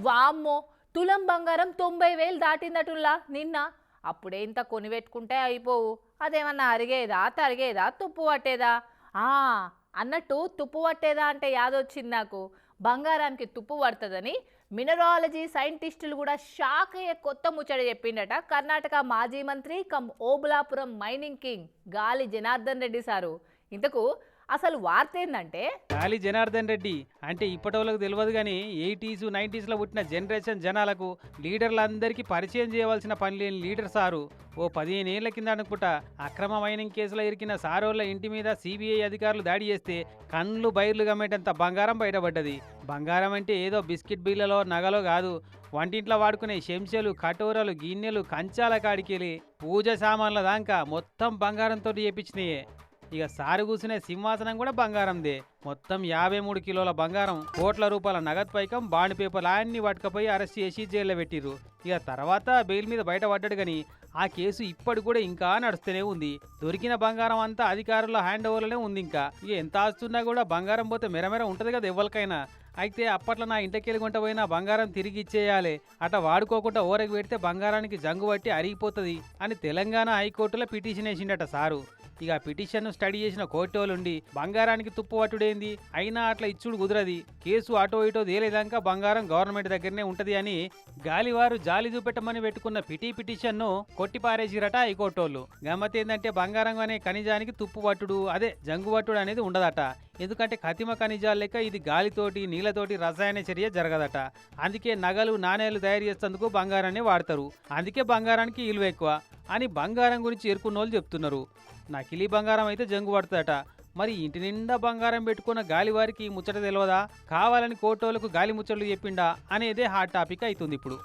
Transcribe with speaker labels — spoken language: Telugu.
Speaker 1: వామ్మో, తులం బంగారం 90,000 దాటిందటుల్లా నిన్న. అప్పుడే ఇంత కొనిపెట్టుకుంటే అయిపోవు, అదేమన్నా అరిగేదా తరిగేదా తుప్పు పట్టేదా? ఆ అన్నట్టు తుప్పు పట్టేదా అంటే యాదొచ్చింది నాకు. బంగారానికి తుప్పు పడుతుందని మినరాలజీ సైంటిస్టులు కూడా షాక్ అయ్యే కొత్త ముచ్చట చెప్పిండట కర్ణాటక మాజీ మంత్రి కమ్ ఓబులాపురం మైనింగ్ కింగ్ గాలి జనార్దన్ రెడ్డి సారు. ఇంతకు అసలు వార్త ఏందంటే,
Speaker 2: గాలి జనార్దన్ రెడ్డి అంటే ఇప్పటోళ్ళకు తెలియదు కానీ 80s 90sలో పుట్టిన జనరేషన్ జనాలకు లీడర్లందరికీ పరిచయం చేయవలసిన పని లేని లీడర్ సారు ఓ 15 ఏళ్ల కింద అనుకుంటా అక్రమ మైనింగ్ కేసులో ఇరికిన సారోళ్ళ ఇంటి మీద సిబిఐ అధికారులు దాడి చేస్తే కళ్ళు బైర్లు గమ్మేటంత బంగారం బయటపడ్డది. బంగారం అంటే ఏదో బిస్కెట్ బిళ్ళలో నగలో కాదు, వంటింట్లో వాడుకునే చెంచాలు కటోరలు గిన్నెలు కంచాల కాడికెళ్ళి పూజ సామాన్ల దాకా మొత్తం బంగారంతో చేపించినాయే. ఇక సారు కూసునే సింహాసనం కూడా బంగారందే. మొత్తం 53 కిలోల బంగారం, కోట్ల రూపాయల నగదు పైకం, బాండ్ పేపర్లు అన్ని పట్టుకపోయి అరెస్ట్ చేసి జైల్లో పెట్టిర్రు. ఇక తర్వాత బెయిల్ మీద బయటపడ్డాడు కానీ ఆ కేసు ఇప్పటి కూడా ఇంకా నడుస్తూనే ఉంది. దొరికిన బంగారం అంతా అధికారుల హ్యాండ్ ఓవర్లోనే ఉంది. ఇంకా ఇక ఎంత ఆస్తున్నా కూడా బంగారం పోతే మెరమెర ఉంటుంది కదా ఎవరికైనా. అయితే అప్పట్లో నా ఇంటికెళ్ళి కొంట పోయినా బంగారం తిరిగి ఇచ్చేయాలి, అట వాడుకోకుండా ఓరకు పెడితే బంగారానికి జంగు పట్టి అరిగిపోతుంది అని తెలంగాణ హైకోర్టులో పిటిషన్ వేసిండట సారు. ఇక పిటిషన్ స్టడీ చేసిన కోర్టోలుండి బంగారానికి తుప్పు పట్టుడేంది, అయినా అట్లా ఇచ్చుడు కుదరది, కేసు అటో ఇటో తేలేదాకా బంగారం గవర్నమెంట్ దగ్గరనే ఉంటది అని గాలివారు జాలి చూపెట్టమని పెట్టుకున్న పిటిషన్ను కొట్టిపారేసిరట హైకోర్టోళ్ళు. గమ్మత్ ఏంటంటే బంగారం అనే ఖనిజానికి తుప్పు పట్టుడు అదే జంగు పట్టుడు అనేది ఉండదట. ఎందుకంటే కతిమ ఖనిజాలు లెక్క ఇది గాలితోటి నీళ్లతోటి రసాయన చర్య జరగదట. అందుకే నగలు నాణేలు తయారు చేసేందుకు బంగారాన్ని వాడతారు. అందుకే బంగారానికి విలువ ఎక్కువ అని బంగారం గురించి ఎరుకున్నోళ్ళు చెప్తున్నారు. నకిలీ బంగారం అయితే జంగు పడుతుందట. మరి ఇంటి నిండా బంగారం పెట్టుకున్న గాలివారికి ముచ్చట తెలియదా, కావాలని కోర్టోలకు గాలి ముచ్చట్లు చెప్పిండా అనేదే హాట్ టాపిక్ అవుతుంది ఇప్పుడు.